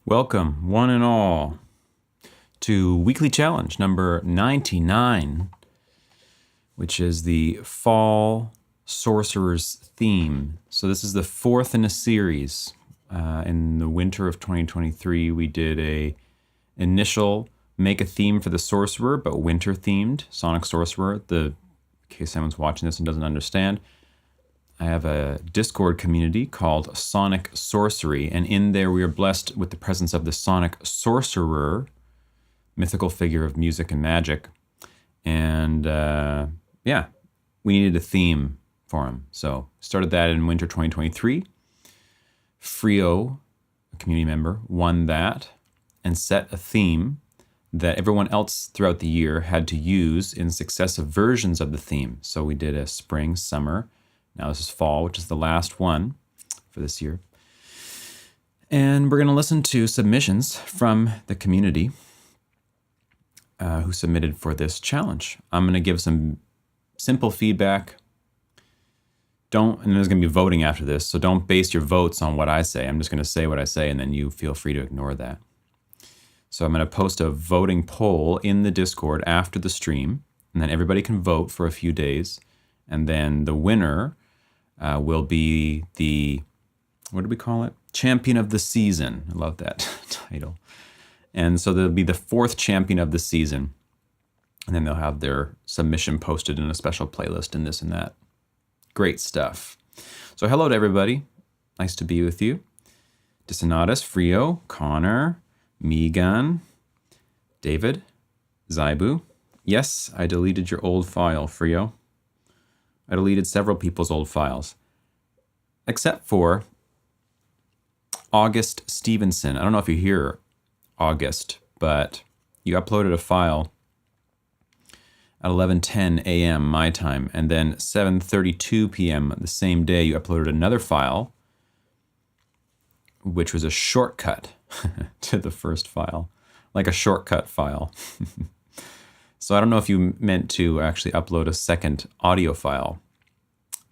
Welcome, one and all, to weekly challenge number 99, which is the Fall Sorcerer's theme. So this is the fourth in a series. In the winter of 2023, we did a initial make a theme for the Sorcerer, but winter themed, Sonic Sorcerer. In case someone's watching this and doesn't understand, I have a Discord community called Sonic Sorcery, and in there we are blessed with the presence of the Sonic Sorcerer, mythical figure of music and magic. And yeah, we needed a theme for him. So started that in winter 2023. Frio, a community member, won that and set a theme that everyone else throughout the year had to use in successive versions of the theme. So we did a spring, summer. Now this is fall, which is the last one for this year. And we're going to listen to submissions from the community who submitted for this challenge. I'm going to give some simple feedback. And there's going to be voting after this, so don't base your votes on what I say. I'm just going to say what I say, and then you feel free to ignore that. So I'm going to post a voting poll in the Discord after the stream, and then everybody can vote for a few days. And then the winner will be the, what do we call it? Champion of the season. I love that title. And so there'll be the fourth champion of the season. And then they'll have their submission posted in a special playlist and this and that. Great stuff. So hello to everybody. Nice to be with you. Dissonatus, Frio, Connor, Megan, David, Zybu. Yes, I deleted your old file, Frio. I deleted several people's old files, except for August Stevenson. I don't know if you hear August, but you uploaded a file at 11:10 a.m. my time, and then 7:32 p.m. the same day you uploaded another file, which was a shortcut to the first file, like a shortcut file. So I don't know if you meant to actually upload a second audio file,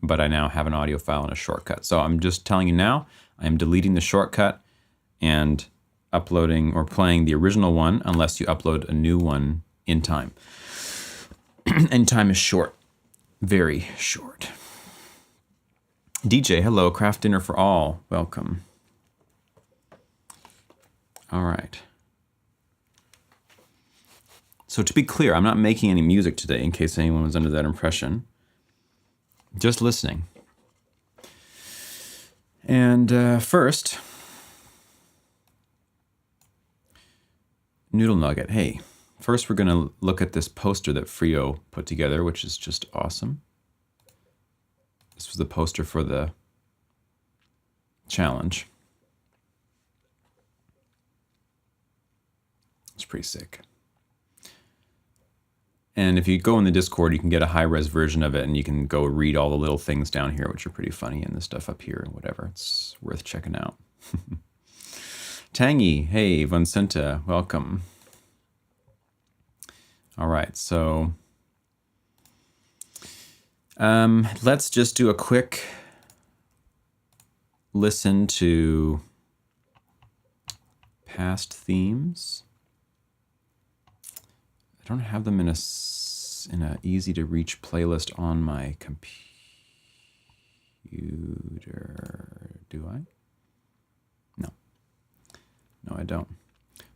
but I now have an audio file and a shortcut. So I'm just telling you now, I am deleting the shortcut and uploading or playing the original one unless you upload a new one in time. And time is short, very short. DJ, hello, craft dinner for all, welcome. All right. So to be clear, I'm not making any music today in case anyone was under that impression. Just listening. And first, Noodle Nugget. Hey, first we're going to look at this poster that Frio put together, which is just awesome. This was the poster for the challenge. It's pretty sick. And if you go in the Discord, you can get a high-res version of it, and you can go read all the little things down here, which are pretty funny, and the stuff up here and whatever. It's worth checking out. Tangy, hey, Vincenta, welcome. All right, so let's just do a quick listen to past themes. I don't have them in a easy to reach playlist on my computer. Do I? No. No, I don't.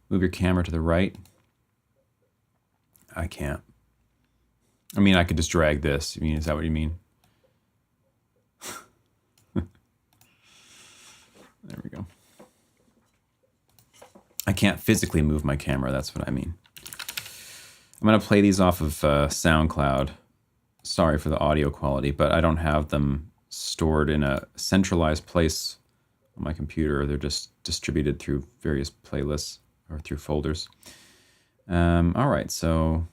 Move your camera to the right. I can't. I mean, I could just drag this. I mean, is that what you mean? There we go. I can't physically move my camera. That's what I mean. I'm going to play these off of SoundCloud. Sorry for the audio quality, but I don't have them stored in a centralized place on my computer. They're just distributed through various playlists or through folders. All right, so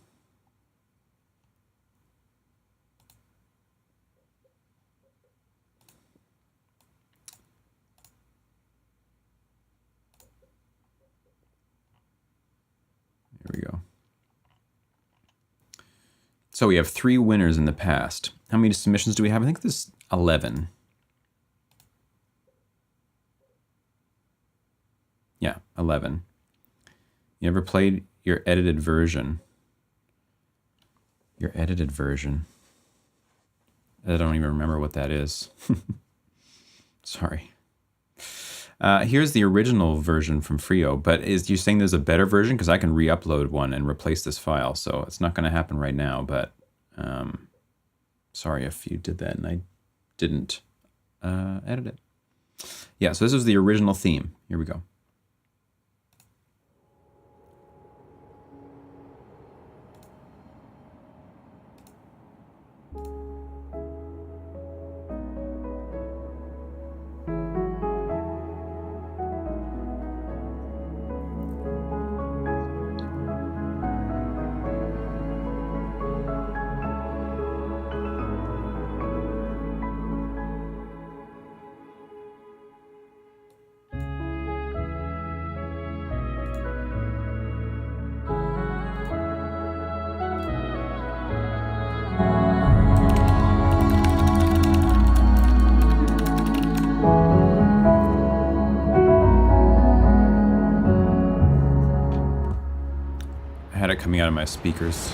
here we go. So we have 3 winners in the past. How many submissions do we have? I think there's 11. Yeah, 11. You ever played your edited version? Your edited version. I don't even remember what that is. Sorry. Here's the original version from Frio, but is you saying there's a better version? Because I can re-upload one and replace this file, so it's not going to happen right now, but sorry if you did that and I didn't edit it. Yeah, so this is the original theme. Here we go. I had it coming out of my speakers.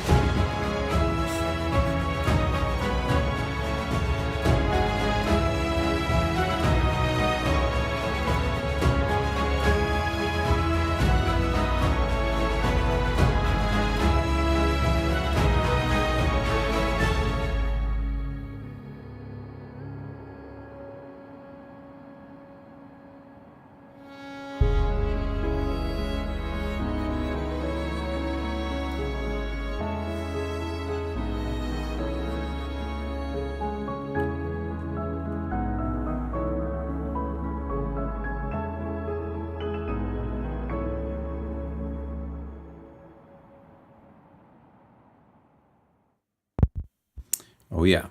Oh yeah.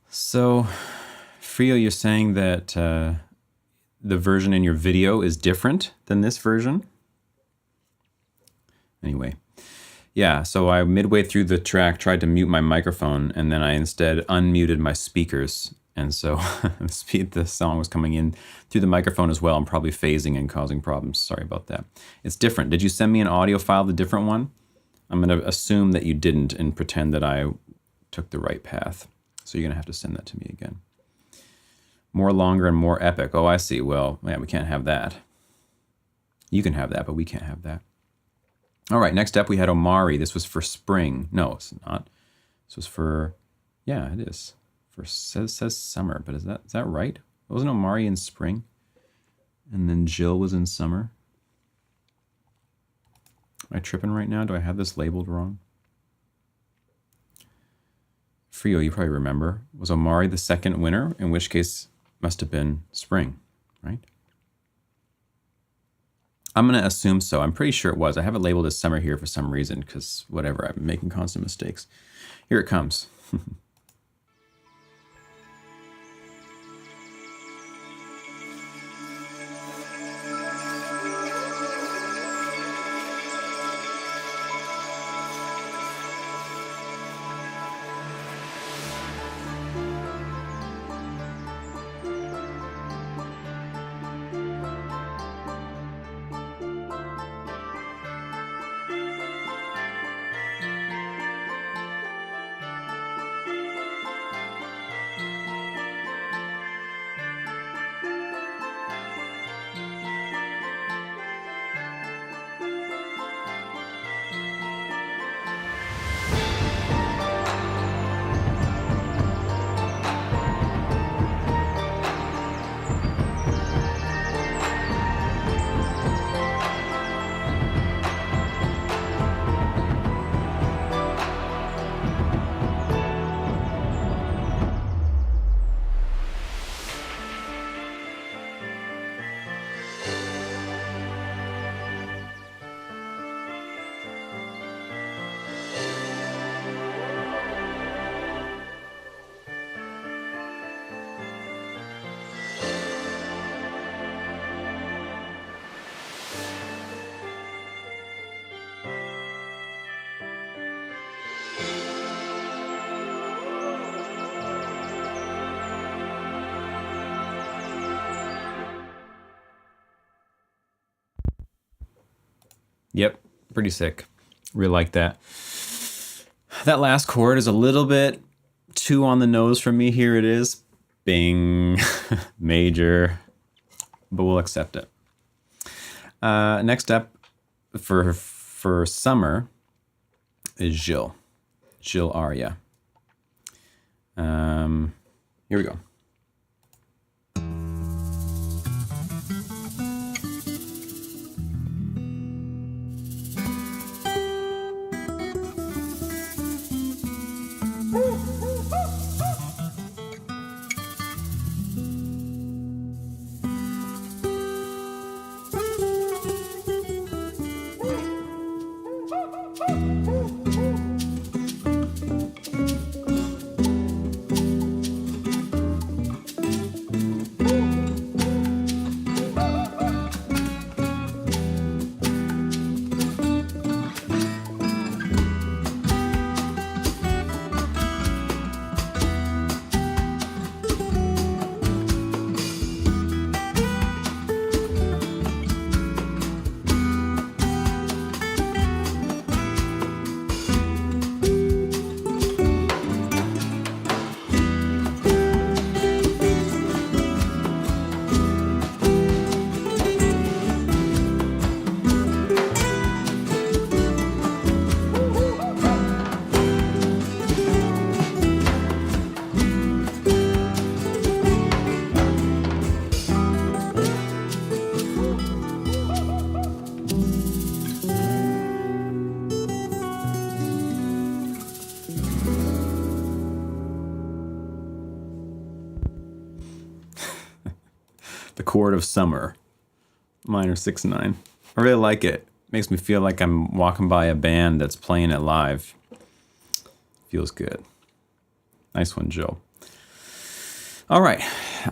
So, Frio, you're saying that the version in your video is different than this version? Anyway, yeah, so I midway through the track tried to mute my microphone, and then I instead unmuted my speakers, and so the song was coming in through the microphone as well. I'm probably phasing and causing problems. Sorry about that. It's different. Did you send me an audio file, the different one? I'm going to assume that you didn't and pretend that I took the right path. So you're going to have to send that to me again. More longer and more epic. Oh, I see. Well, yeah, we can't have that. You can have that, but we can't have that. All right, next up we had Omari. This was for spring. No, it's not. This was for, yeah, it is. For says summer, but is that right? Wasn't Omari in spring? And then Jill was in summer? Am I tripping right now? Do I have this labeled wrong? Frio, you probably remember. Was Omari the second winner? In which case, must have been spring, right? I'm going to assume so. I'm pretty sure it was. I have it labeled as summer here for some reason, because whatever, I'm making constant mistakes. Here it comes. Yep, pretty sick. Really like that. That last chord is a little bit too on the nose for me. Here it is. Bing. Major. But we'll accept it. Next up for summer is Gil. Gil aria. Here we go. The chord of summer, minor 6/9. I really like it. Makes me feel like I'm walking by a band that's playing it live. Feels good. Nice one, Jill. All right,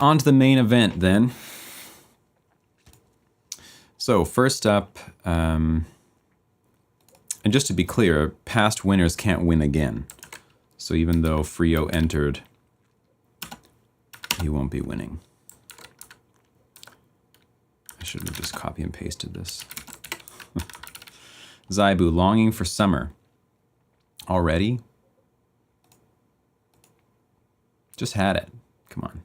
on to the main event then. So first up, and just to be clear, past winners can't win again. So even though Frio entered, he won't be winning. I should have just copy and pasted this. ZyuM, longing for summer. Already? Just had it. Come on,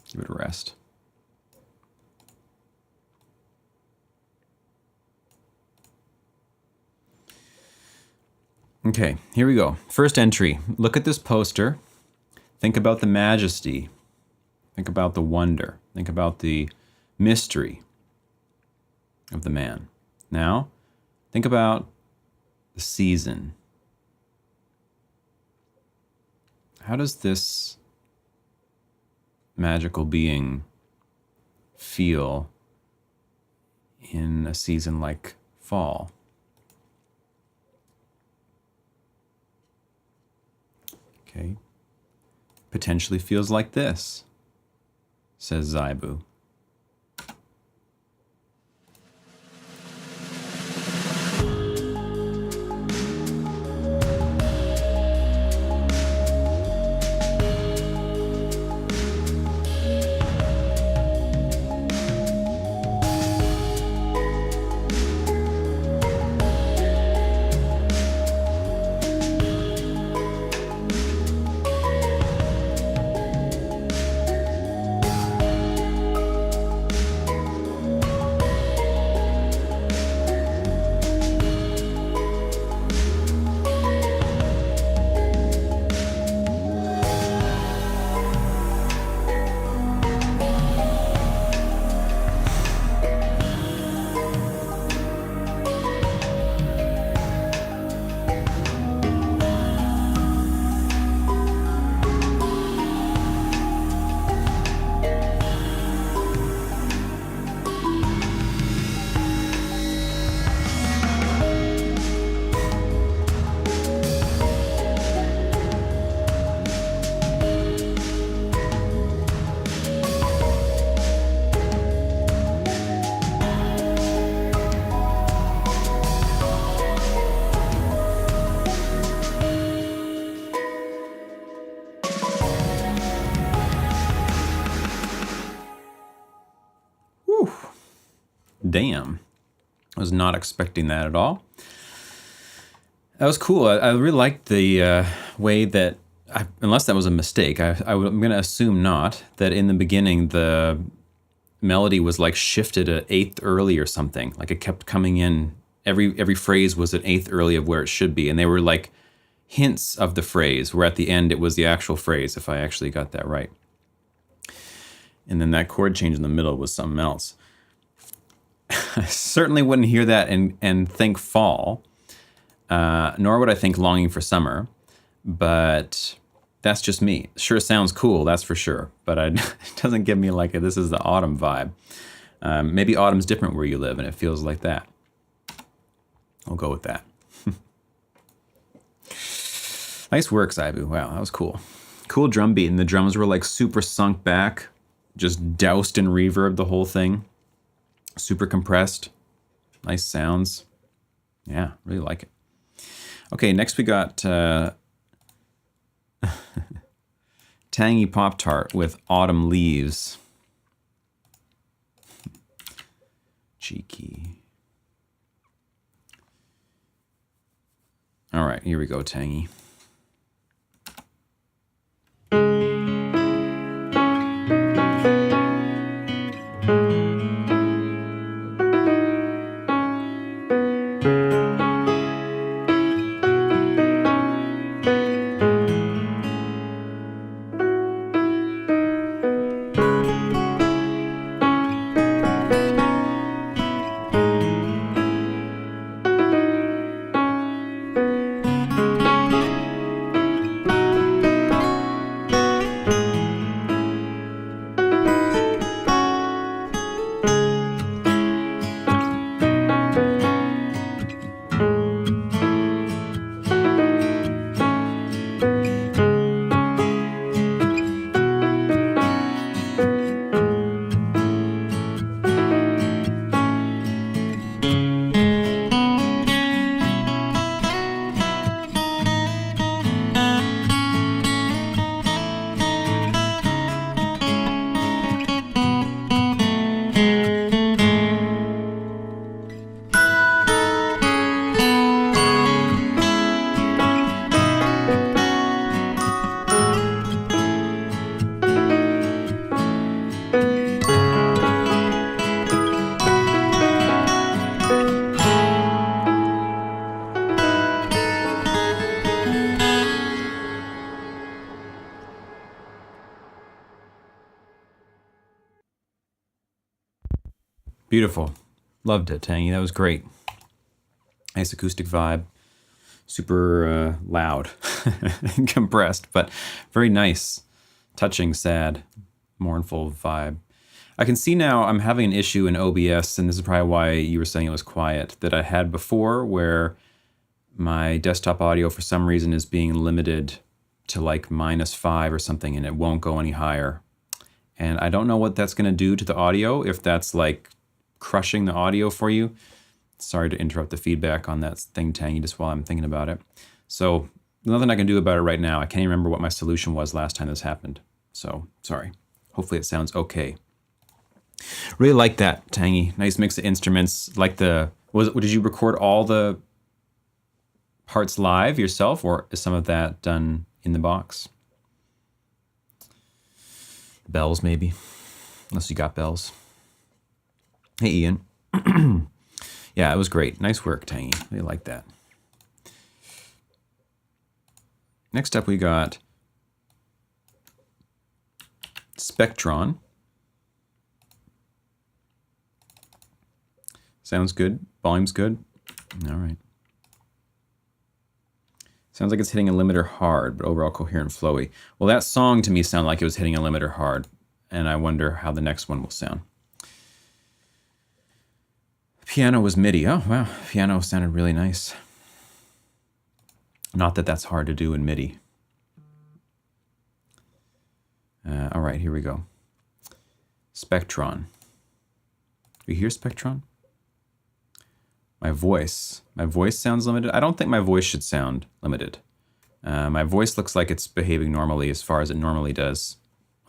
give it a rest. Okay, here we go. First entry. Look at this poster. Think about the majesty. Think about the wonder. Think about the mystery of the man. Now, think about the season. How does this magical being feel in a season like fall? Okay. Potentially feels like this, says ZyuM. Damn, I was not expecting that at all. That was cool. I really liked the way that, unless that was a mistake, I'm going to assume not, that in the beginning the melody was like shifted an eighth early or something. Like it kept coming in. Every phrase was an eighth early of where it should be. And they were like hints of the phrase, where at the end it was the actual phrase, if I actually got that right. And then that chord change in the middle was something else. I certainly wouldn't hear that and think fall. Nor would I think longing for summer, but that's just me. Sure sounds cool, that's for sure, but it doesn't give me like this is the autumn vibe. Maybe autumn's different where you live and it feels like that. I'll go with that. Nice work, ZyuM. Wow, that was cool. Cool drum beat, and the drums were like super sunk back, just doused in reverb the whole thing. Super compressed. Nice sounds. Yeah, really like it. Okay, next we got Tangy Pop-Tart with Autumn Leaves. Cheeky. All right, here we go, Tangy. Beautiful. Loved it, Tangy. That was great. Nice acoustic vibe. Super loud and compressed, but very nice. Touching, sad, mournful vibe. I can see now I'm having an issue in OBS, and this is probably why you were saying it was quiet, that I had before, where my desktop audio for some reason is being limited to like -5 or something, and it won't go any higher. And I don't know what that's going to do to the audio, if that's like crushing the audio for you. Sorry to interrupt the feedback on that thing, Tangy, just while I'm thinking about it. So nothing I can do about it right now. I can't even remember what my solution was last time this happened. So sorry. Hopefully it sounds okay. Really like that, Tangy. Nice mix of instruments. Like did you record all the parts live yourself, or is some of that done in the box? Bells, maybe, unless you got bells. Hey, Ian. Yeah, it was great. Nice work, Tangy. Really like that. Next up, we got Spectron. Sounds good. Volume's good. All right. Sounds like it's hitting a limiter hard, but overall coherent, flowy. Well, that song to me sounded like it was hitting a limiter hard, and I wonder how the next one will sound. Piano was MIDI. Oh, wow. Piano sounded really nice. Not that that's hard to do in MIDI. All right, here we go. Spectron. You hear Spectron? My voice sounds limited. I don't think my voice should sound limited. My voice looks like it's behaving normally as far as it normally does,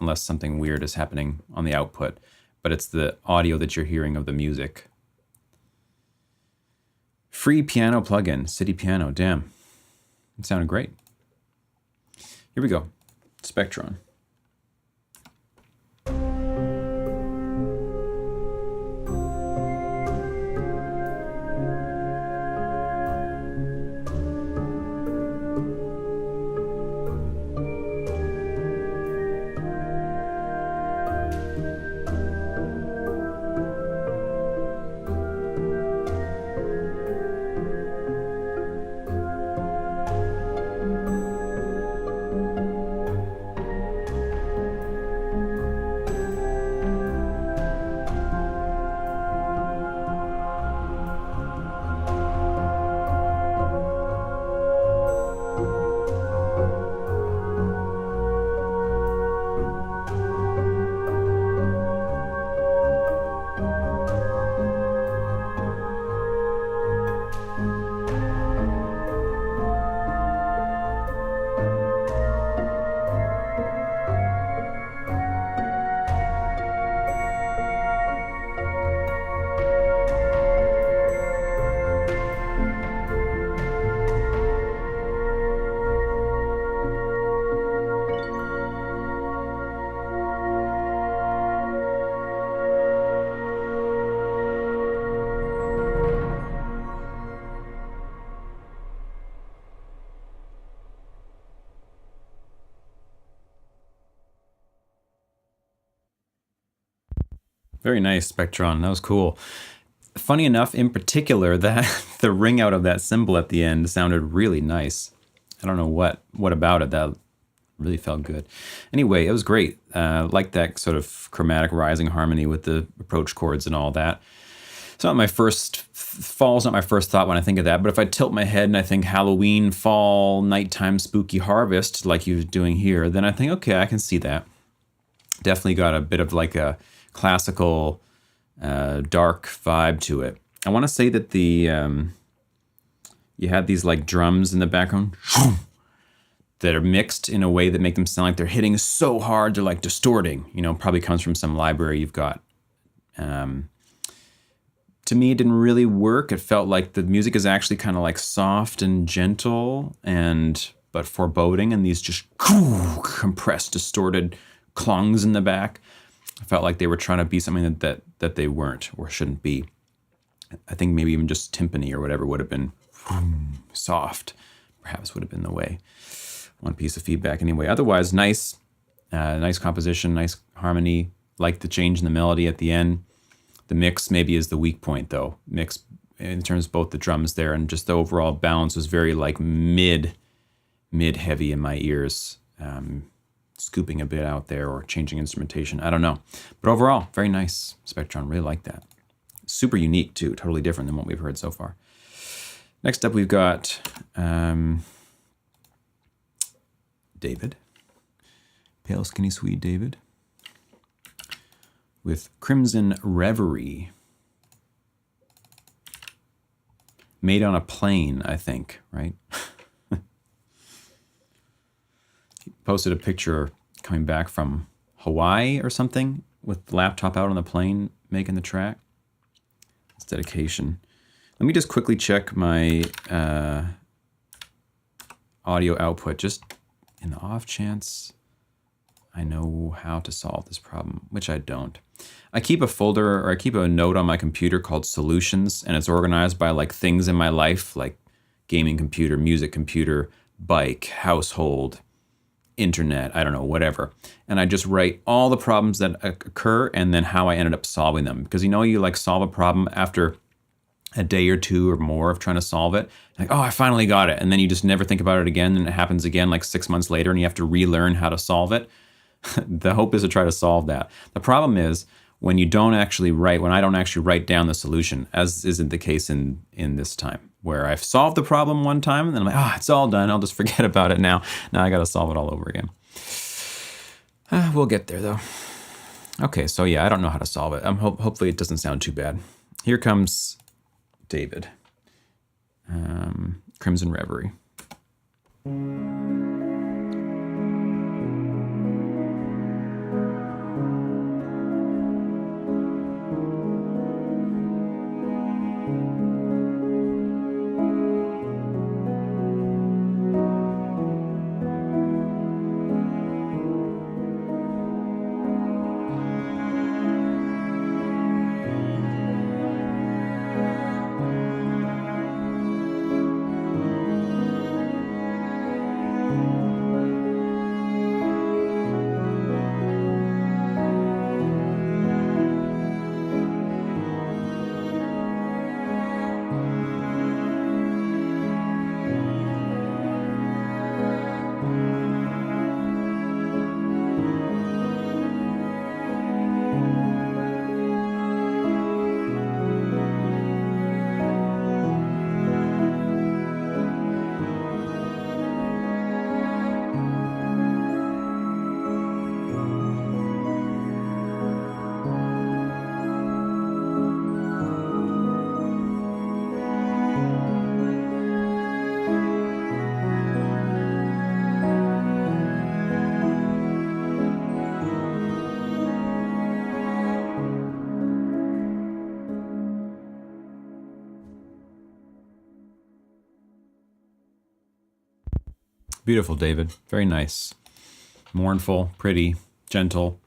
unless something weird is happening on the output. But it's the audio that you're hearing of the music. Free piano plugin, City Piano, damn. It sounded great. Here we go. Spectron. Very nice, Spectron. That was cool. Funny enough, in particular, that the ring out of that cymbal at the end sounded really nice. I don't know what about it that really felt good. Anyway, it was great. Like that sort of chromatic rising harmony with the approach chords and all that. It's not my first, fall's not my first thought when I think of that, but if I tilt my head and I think Halloween, fall, nighttime, spooky harvest, like he was doing here, then I think, okay, I can see that. Definitely got a bit of like a classical, dark vibe to it. I want to say that the, you had these like drums in the background that are mixed in a way that make them sound like they're hitting so hard, they're like distorting, you know, probably comes from some library you've got. To me, it didn't really work. It felt like the music is actually kind of like soft and gentle but foreboding, and these just compressed, distorted clungs in the back. I felt like they were trying to be something that they weren't or shouldn't be. I think maybe even just timpani or whatever would have been soft, perhaps would have been the way. One piece of feedback anyway. Otherwise, nice composition, nice harmony. Like the change in the melody at the end. The mix maybe is the weak point though. Mix in terms of both the drums there and just the overall balance was very like mid heavy in my ears. Scooping a bit out there or changing instrumentation. I don't know. But overall, very nice. Spectron, really like that. Super unique too, totally different than what we've heard so far. Next up we've got David. Pale Skinny Swede David. With Crimson Reverie. Made on a plane, I think, right? He posted a picture coming back from Hawaii or something with the laptop out on the plane making the track. It's dedication. Let me just quickly check my audio output, just in the off chance I know how to solve this problem, which I don't. I keep a folder or I keep a note on my computer called solutions, and it's organized by like things in my life, like gaming computer, music computer, bike, household, internet, I don't know, whatever. And I just write all the problems that occur and then how I ended up solving them. Because you know, you like solve a problem after a day or two or more of trying to solve it. Like, oh, I finally got it. And then you just never think about it again. And it happens again like 6 months later and you have to relearn how to solve it. The hope is to try to solve that. The problem is when you don't actually write, when I don't actually write down the solution, as isn't the case in this time, where I've solved the problem one time and then I'm like, oh, it's all done. I'll just forget about it now. Now I got to solve it all over again. We'll get there though. Okay, so yeah, I don't know how to solve it. Hopefully it doesn't sound too bad. Here comes David. Crimson Reverie. Beautiful, David. Very nice. Mournful, pretty, gentle.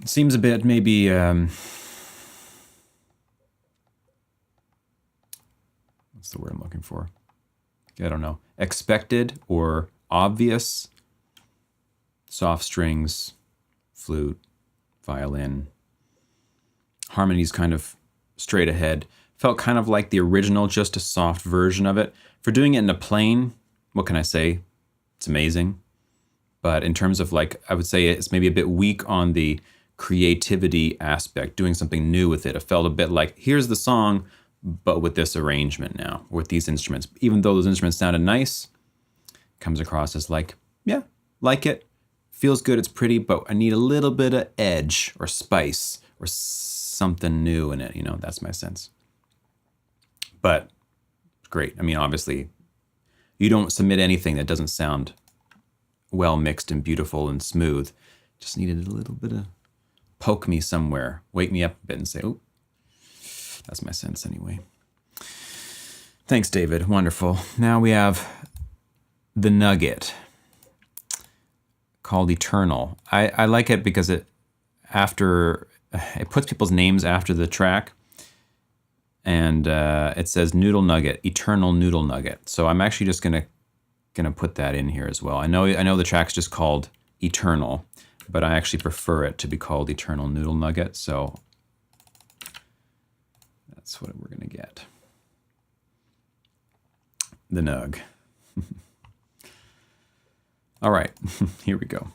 Seems a bit maybe what's the word I'm looking for? I don't know. Expected or obvious. Soft strings, flute, violin. Harmonies kind of straight ahead. Felt kind of like the original, just a soft version of it. For doing it in a plane, what can I say? It's amazing. But in terms of like, I would say it's maybe a bit weak on the creativity aspect, doing something new with it. It felt a bit like, here's the song, but with this arrangement now, with these instruments. Even though those instruments sounded nice, comes across as like, yeah, like it. Feels good, it's pretty, but I need a little bit of edge or spice or something new in it. You know, that's my sense. But great. I mean, obviously, you don't submit anything that doesn't sound well mixed and beautiful and smooth. Just needed a little bit of poke me somewhere, wake me up a bit and say, oh, that's my sense anyway. Thanks, David. Wonderful. Now we have the nugget called Eternal. I like it because it puts people's names after the track, and it says Noodle Nugget, Eternal Noodle Nugget. So I'm actually just gonna put that in here as well. I know the track's just called Eternal, but I actually prefer it to be called Eternal Noodle Nugget. So that's what we're gonna get. The Nug. All right, here we go.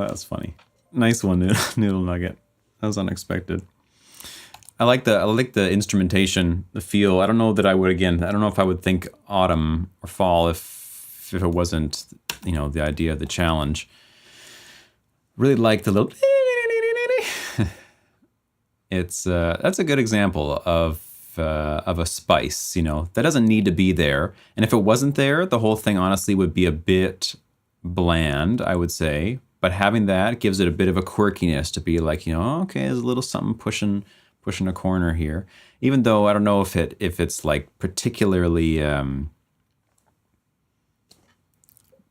That's funny. Nice one, Noodle Nugget. That was unexpected. I like the instrumentation, the feel. I don't know that I would, again, I don't know if I would think autumn or fall if it wasn't, you know, the idea of the challenge. Really like the little it's that's a good example of a spice, you know, that doesn't need to be there. And if it wasn't there, the whole thing honestly would be a bit bland, I would say. But having that gives it a bit of a quirkiness to be like, you know, okay, there's a little something pushing a corner here. Even though I don't know if it's like particularly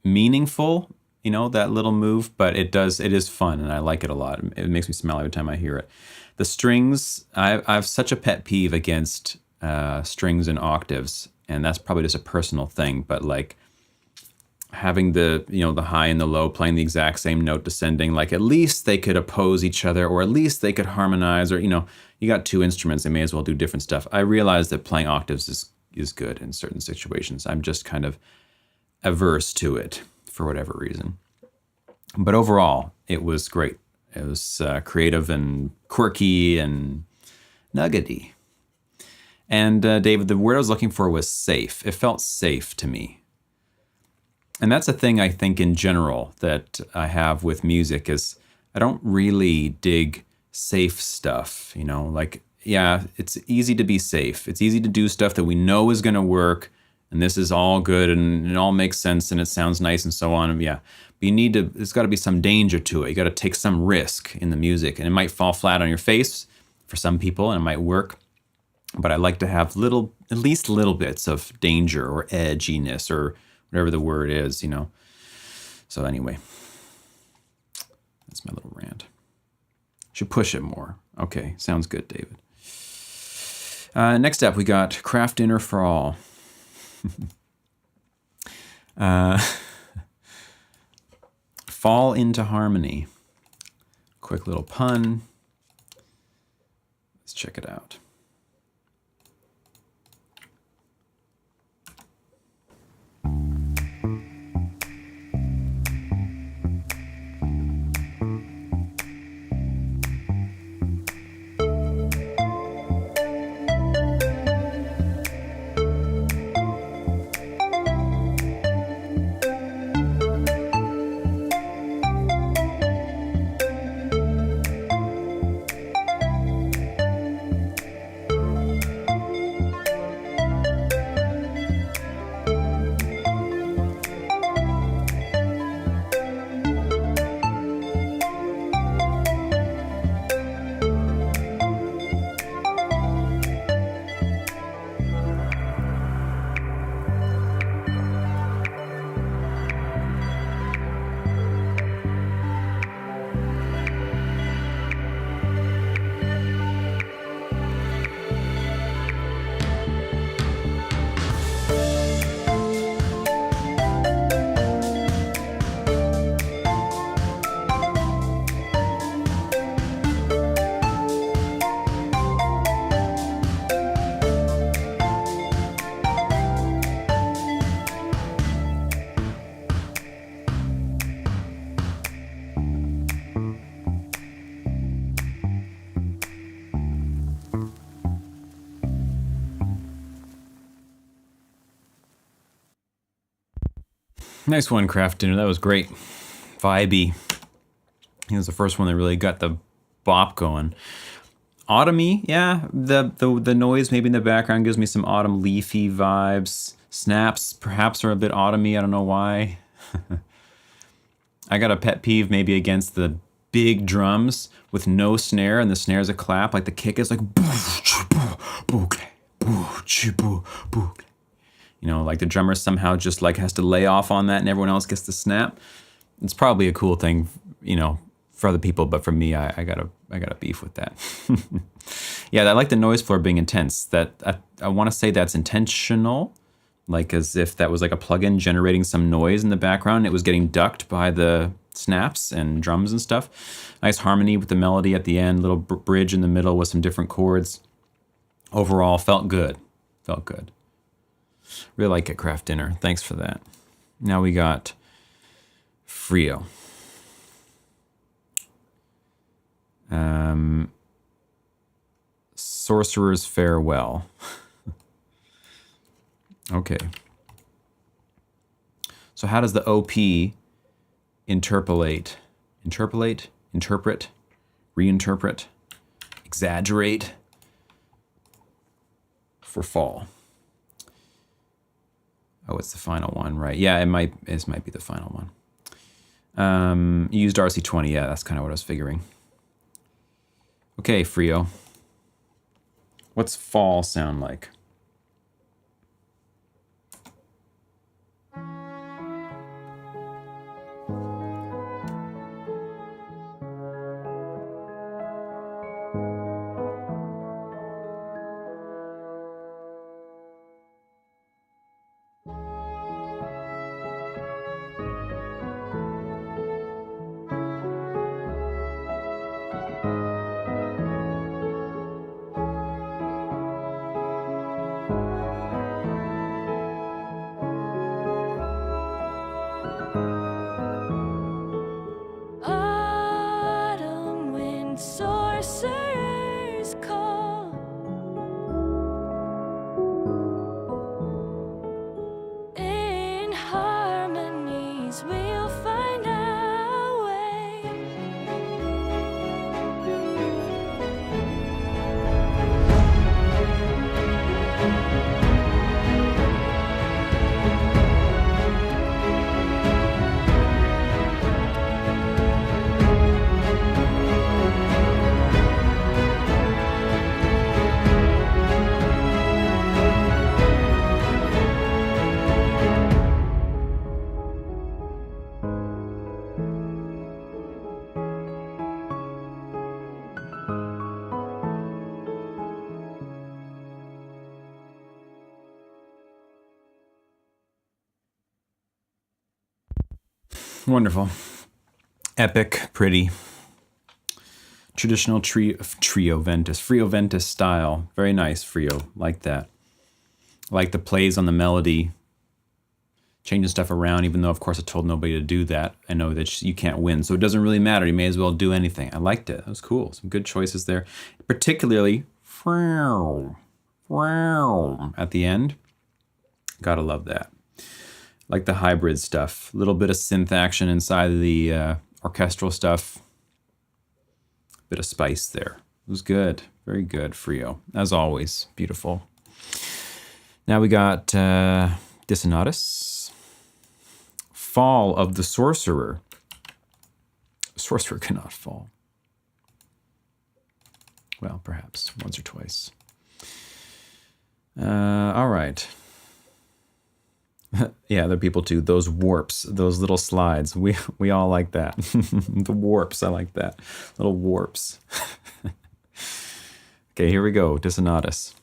meaningful, you know, that little move, but it is fun and I like it a lot. It makes me smile every time I hear it. The strings, I have such a pet peeve against strings and octaves, and that's probably just a personal thing, but like having the, you know, the high and the low playing the exact same note descending, like at least they could oppose each other, or at least they could harmonize, or, you know, you got two instruments, they may as well do different stuff. I realize that playing octaves is good in certain situations. I'm just kind of averse to it for whatever reason. But overall, it was great. It was creative and quirky and nuggety. And David, the word I was looking for was safe. It felt safe to me. And that's a thing I think in general that I have with music is I don't really dig safe stuff, you know, like, yeah, it's easy to be safe. It's easy to do stuff that we know is going to work And this is all good and it all makes sense and it sounds nice and so on. And yeah, but you need to, there's got to be some danger to it. You got to take some risk in the music, and it might fall flat on your face for some people and it might work. But I like to have at least little bits of danger or edginess or whatever the word is, you know. So anyway, that's my little rant. Should push it more. Okay, sounds good, David. Next up, we got Craft Dinner for All. Fall into Harmony. Quick little pun. Let's check it out. Nice one, Craft Dinner. That was great. Vibey. He was the first one that really got the bop going. Autumny, yeah. The noise maybe in the background gives me some autumn leafy vibes. Snaps perhaps are a bit autumny. I don't know why. I got a pet peeve maybe against the big drums with no snare, and the snare is a clap. Like the kick is like, you know, like the drummer somehow just like has to lay off on that and everyone else gets the snap. It's probably a cool thing, you know, for other people, but for me, I got a beef with that. Yeah, I like the noise floor being intense. That I want to say that's intentional, like as if that was like a plugin generating some noise in the background. It was getting ducked by the snaps and drums and stuff. Nice harmony with the melody at the end, little bridge in the middle with some different chords. Overall, felt good. Felt good. Really like it, Craft Dinner. Thanks for that. Now we got Frio. Sorcerer's Farewell. Okay. So how does the OP interpret, reinterpret, exaggerate for fall? Oh, it's the final one, right? Yeah, this might be the final one. You used RC20, yeah, that's kind of what I was figuring. Okay, Frio. What's fall sound like? Autumn wind sorcerer. Wonderful. Epic, pretty. Traditional Frio Ventus style. Very nice, Frio. Like that. Like the plays on the melody. Changing stuff around, even though, of course, I told nobody to do that. I know that you can't win, so it doesn't really matter. You may as well do anything. I liked it. That was cool. Some good choices there. Particularly, at the end. Gotta love that. Like the hybrid stuff. A little bit of synth action inside of the orchestral stuff. Bit of spice there. It was good. Very good, Frio. As always, beautiful. Now we got Dissonatus. Fall of the Sorcerer. Sorcerer cannot fall. Well, perhaps once or twice. All right. Yeah, other people too. Those warps, those little slides. We all like that. The warps, I like that. Little warps. Okay, here we go. Dissonatus.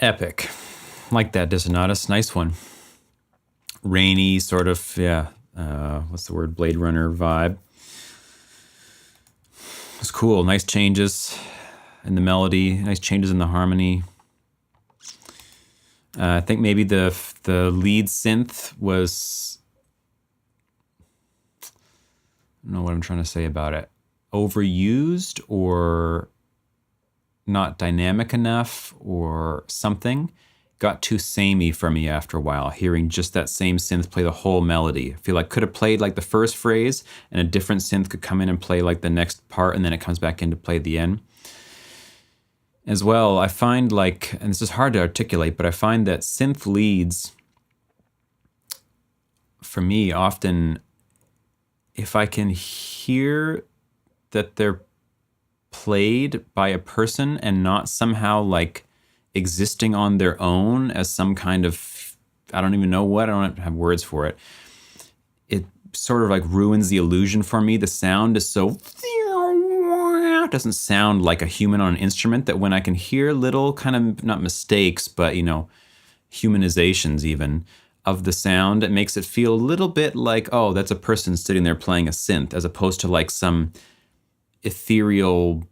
Epic. Like that, Dissonatus. Nice one. Rainy, sort of, yeah. What's the word? Blade Runner vibe. It's cool. Nice changes in the melody. Nice changes in the harmony. I think maybe the lead synth was... I don't know what I'm trying to say about it. Overused or not dynamic enough or something. Got too samey for me after a while, hearing just that same synth play the whole melody. I feel like could have played like the first phrase and a different synth could come in and play like the next part and then it comes back in to play at the end. As well, I find like, and this is hard to articulate, but I find that synth leads, for me, often, if I can hear that they're played by a person and not somehow like existing on their own as some kind of, I don't even know what, I don't have words for it. It sort of like ruins the illusion for me. The sound is so, it doesn't sound like a human on an instrument, that when I can hear little kind of, not mistakes, but you know, humanizations even of the sound, it makes it feel a little bit like, oh, that's a person sitting there playing a synth, as opposed to like some ethereal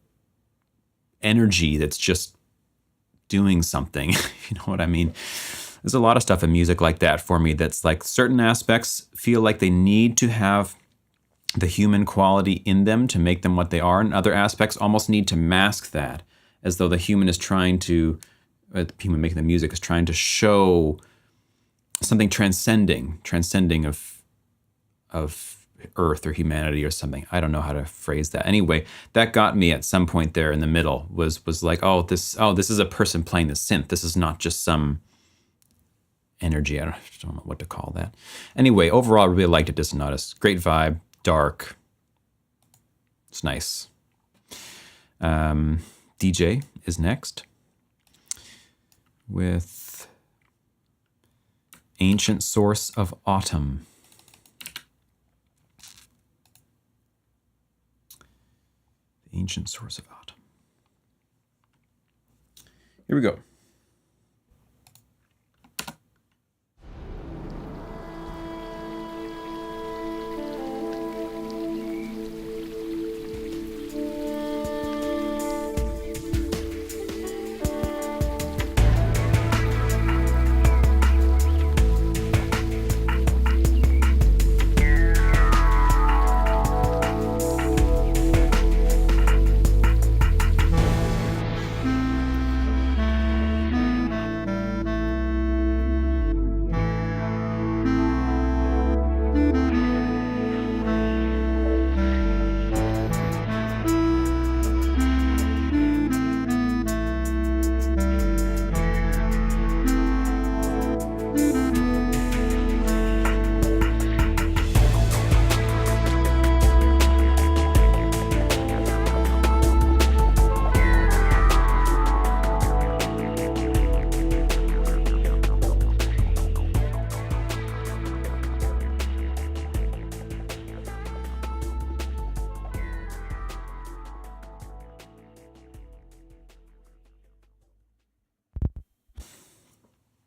energy that's just doing something. You know what I mean? There's a lot of stuff in music like that for me that's like certain aspects feel like they need to have the human quality in them to make them what they are, and other aspects almost need to mask that, as though the human is trying to, the human making the music is trying to show something transcending of Earth or humanity or something. I don't know how to phrase that. Anyway, that got me at some point there in the middle, was like, this is a person playing the synth. This is not just some energy. I don't know what to call that. Anyway, overall, I really liked it, Dissonatus. Great vibe, dark. It's nice. DJ is next with Ancient source of autumn. The ancient source of autumn. Here we go.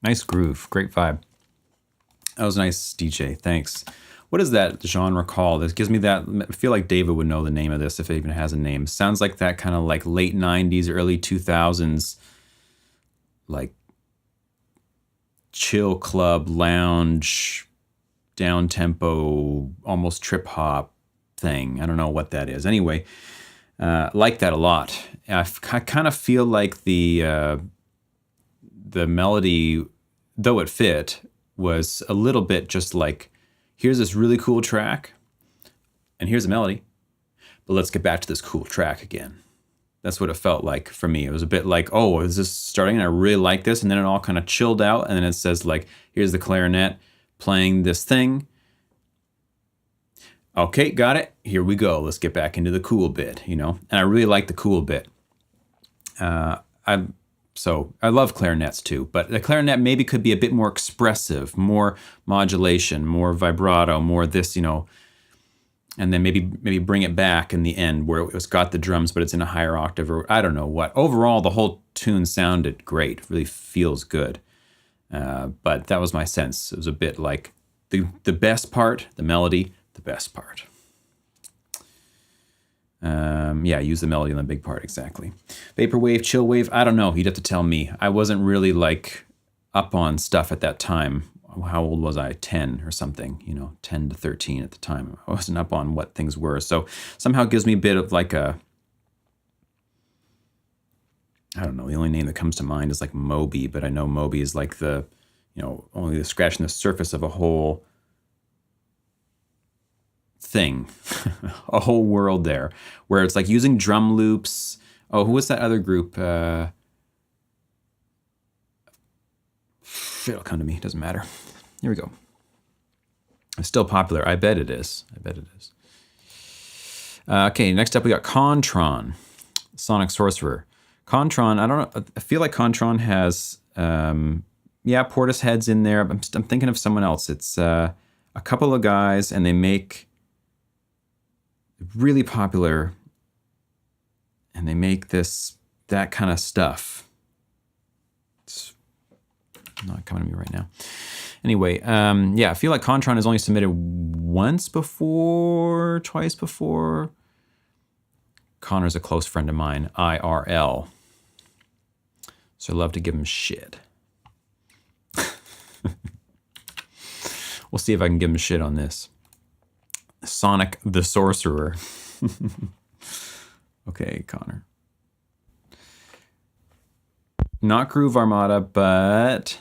Nice groove, great vibe. That was nice, DJ, thanks. What is that genre called? This gives me that, I feel like David would know the name of this if it even has a name. Sounds like that kind of like late 90s, early 2000s, like chill club, lounge, down-tempo, almost trip-hop thing. I don't know what that is. Anyway, like that a lot. I kind of feel like the melody, though it fit, was a little bit just like, here's this really cool track, and here's a melody, but let's get back to this cool track again. That's what it felt like for me. It was a bit like, oh, is this starting? And I really like this, and then it all kind of chilled out, and then it says like, here's the clarinet playing this thing. Okay, got it. Here we go. Let's get back into the cool bit, you know? And I really like the cool bit. So I love clarinets too, but the clarinet maybe could be a bit more expressive, more modulation, more vibrato, more this, you know, and then maybe bring it back in the end where it's got the drums, but it's in a higher octave, or I don't know what. Overall, the whole tune sounded great, really feels good. But that was my sense. It was a bit like the best part, the melody, the best part. Yeah, use the melody on the big part, exactly. Vaporwave, chillwave, I don't know. You'd have to tell me. I wasn't really like up on stuff at that time. How old was I? 10 or something, you know, 10 to 13 at the time. I wasn't up on what things were. So somehow it gives me a bit of like a, I don't know, the only name that comes to mind is like Moby, but I know Moby is like the, you know, only the scratching the surface of a whole thing, a whole world there, where it's like using drum loops. Oh, who was that other group? It'll come to me, doesn't matter. Here we go. It's still popular. I bet it is. Okay, next up we got Contron, Sonic Sorcerer. Contron, I don't know, I feel like Contron has, Portishead's in there. I'm thinking of someone else. It's a couple of guys, and they make really popular, and they make that kind of stuff. It's not coming to me right now. Anyway, I feel like Contron has only submitted twice before. Connor's a close friend of mine, IRL. So I'd love to give him shit. We'll see if I can give him shit on this. Sonic the Sorcerer. Okay, Connor. Not Groove Armada, but...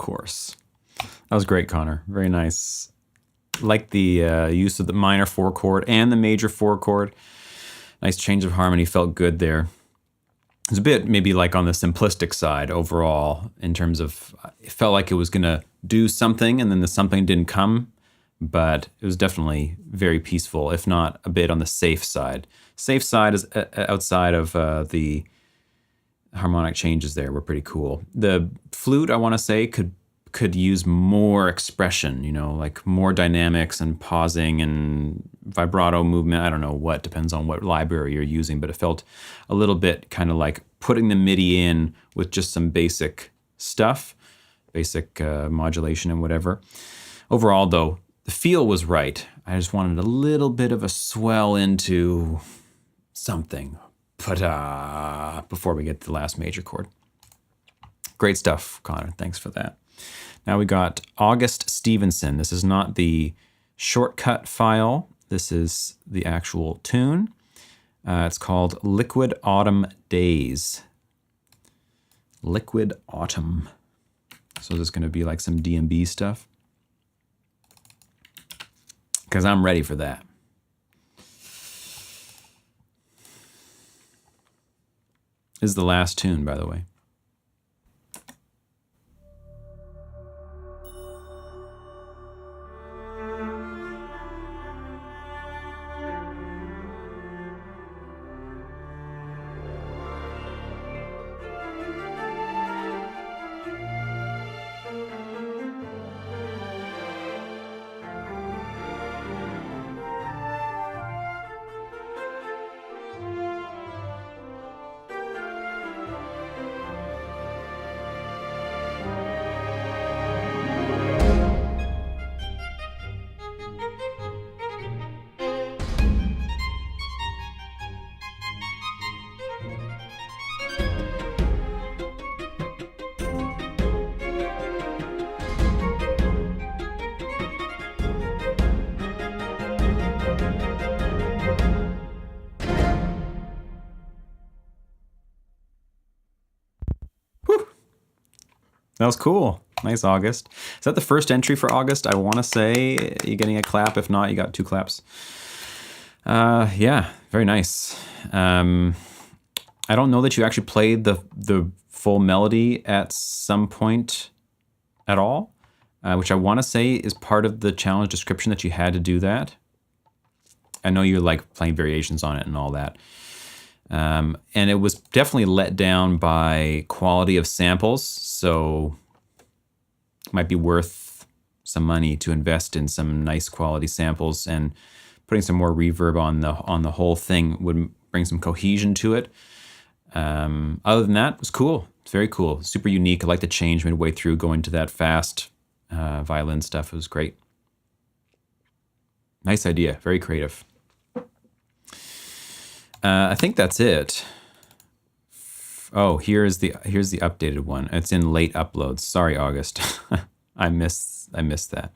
course. That was great, Connor. Very nice. Like the use of the minor 4 chord and the major 4 chord. Nice change of harmony, felt good there. It's a bit maybe like on the simplistic side overall in terms of, it felt like it was gonna do something and then the something didn't come, but it was definitely very peaceful, if not a bit on the safe side. Safe side is outside of the harmonic changes there were pretty cool. The flute, I wanna say, could use more expression, you know, like more dynamics and pausing and vibrato movement. I don't know what, depends on what library you're using, but it felt a little bit kind of like putting the MIDI in with just some basic stuff, basic modulation and whatever. Overall though, the feel was right. I just wanted a little bit of a swell into something, before we get to the last major chord. Great stuff, Connor, thanks for that. Now we got August Stevenson. This is not the shortcut file. This is the actual tune. It's called Liquid Autumn Days. Liquid Autumn. So there's gonna be like some DMB stuff. Because I'm ready for that. This is the last tune, by the way. That was cool. Nice, August. Is that the first entry for August? I want to say you're getting a clap. If not, you got 2 claps. Yeah, very nice. I don't know that you actually played the full melody at some point at all, which I want to say is part of the challenge description that you had to do that. I know you're like playing variations on it and all that. And it was definitely let down by quality of samples, so it might be worth some money to invest in some nice quality samples, and putting some more reverb on the whole thing would bring some cohesion to it. Other than that, it was cool. It's very cool, super unique. I like the change midway through, going to that fast violin stuff. It was great. Nice idea, very creative. I think that's it. Oh, here's the updated one. It's in late uploads. Sorry, August. I missed that.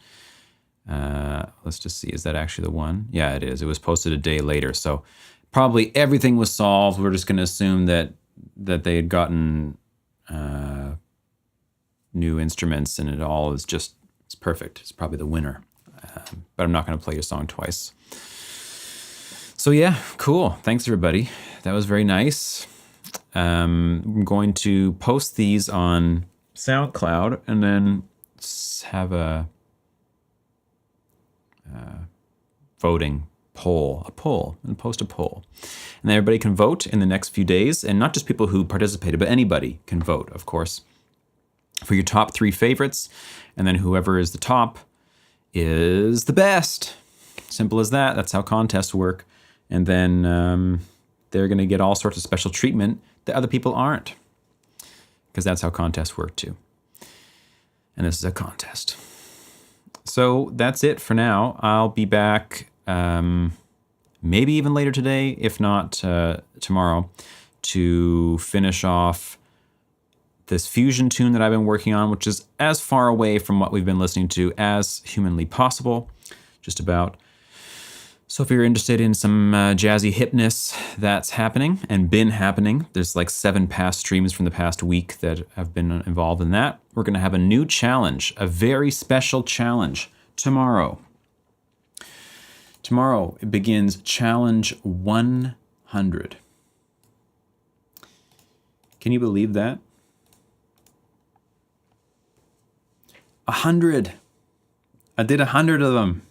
Let's just see. Is that actually the one? Yeah, it is. It was posted a day later. So probably everything was solved. We're just going to assume that they had gotten new instruments and it all is just, it's perfect. It's probably the winner. But I'm not going to play your song twice. So yeah, cool. Thanks everybody. That was very nice. I'm going to post these on SoundCloud and then have a voting poll, and post a poll. And then everybody can vote in the next few days, and not just people who participated, but anybody can vote, of course, for your top 3 favorites. And then whoever is the top is the best. Simple as that. That's how contests work. And then they're going to get all sorts of special treatment that other people aren't, because that's how contests work too. And this is a contest. So that's it for now. I'll be back maybe even later today, if not tomorrow, to finish off this fusion tune that I've been working on, which is as far away from what we've been listening to as humanly possible, just about. So if you're interested in some jazzy hipness, that's happening and been happening. There's like 7 past streams from the past week that have been involved in that. We're going to have a new challenge, a very special challenge tomorrow. Tomorrow it begins challenge 100. Can you believe that? 100. I did 100 of them.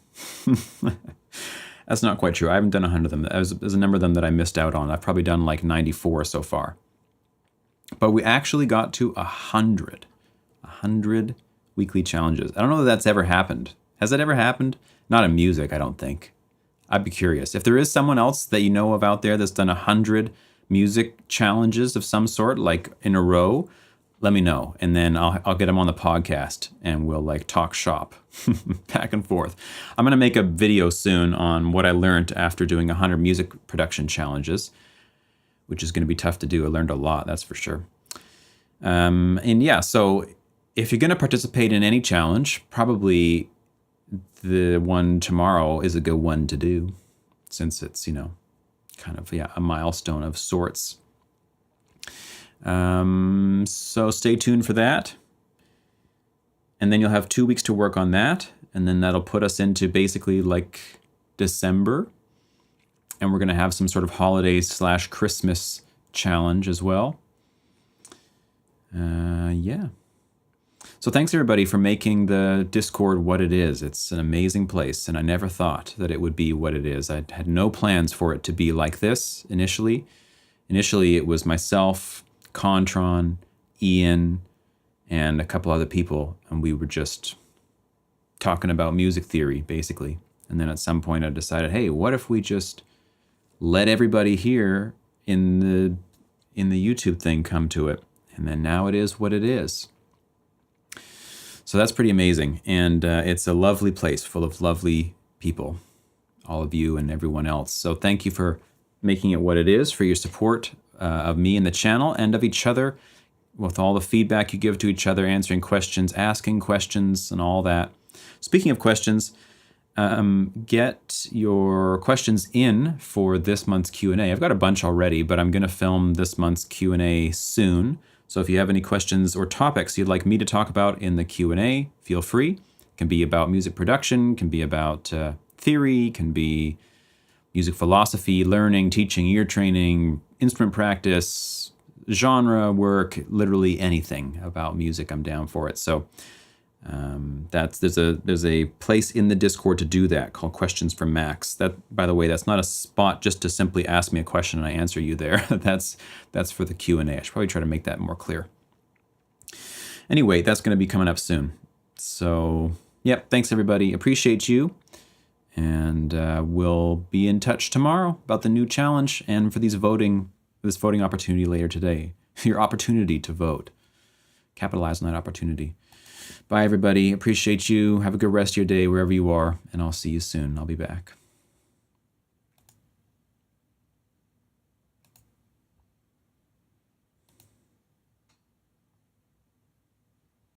That's not quite true. I haven't done 100 of them. There's a number of them that I missed out on. I've probably done like 94 so far. But we actually got to 100. 100 weekly challenges. I don't know that that's ever happened. Has that ever happened? Not in music, I don't think. I'd be curious. If there is someone else that you know of out there that's done 100 music challenges of some sort, like in a row, let me know, and then I'll get them on the podcast, and we'll like talk shop back and forth. I'm gonna make a video soon on what I learned after doing 100 music production challenges, which is gonna be tough to do. I learned a lot, that's for sure. And yeah, so if you're gonna participate in any challenge, probably the one tomorrow is a good one to do, since it's, you know, kind of, yeah, a milestone of sorts. So stay tuned for that. And then you'll have 2 weeks to work on that. And then that'll put us into basically like December. And we're going to have some sort of holidays/Christmas challenge as well. Yeah. So thanks everybody for making the Discord what it is. It's an amazing place. And I never thought that it would be what it is. I had no plans for it to be like this initially. Initially, it was myself, Contron, Ian, and a couple other people, and we were just talking about music theory, basically. And then at some point I decided, hey, what if we just let everybody here in the YouTube thing come to it? And then now it is what it is. So that's pretty amazing. And it's a lovely place full of lovely people, all of you and everyone else. So thank you for making it what it is, for your support of me and the channel and of each other, with all the feedback you give to each other, answering questions, asking questions, and all that. Speaking of questions, get your questions in for this month's Q&A. I've got a bunch already, but I'm going to film this month's Q&A soon. So if you have any questions or topics you'd like me to talk about in the Q&A, feel free. It can be about music production, can be about theory, can be music philosophy, learning, teaching, ear training, instrument practice, genre work, literally anything about music, I'm down for it. So there's a place in the Discord to do that called Questions from Max. That, by the way, that's not a spot just to simply ask me a question and I answer you there. That's for the Q&A. I should probably try to make that more clear. Anyway, that's going to be coming up soon. So, yep, thanks everybody. Appreciate you. And we'll be in touch tomorrow about the new challenge and for this voting opportunity later today. Your opportunity to vote. Capitalize on that opportunity. Bye, everybody. Appreciate you. Have a good rest of your day wherever you are, and I'll see you soon. I'll be back.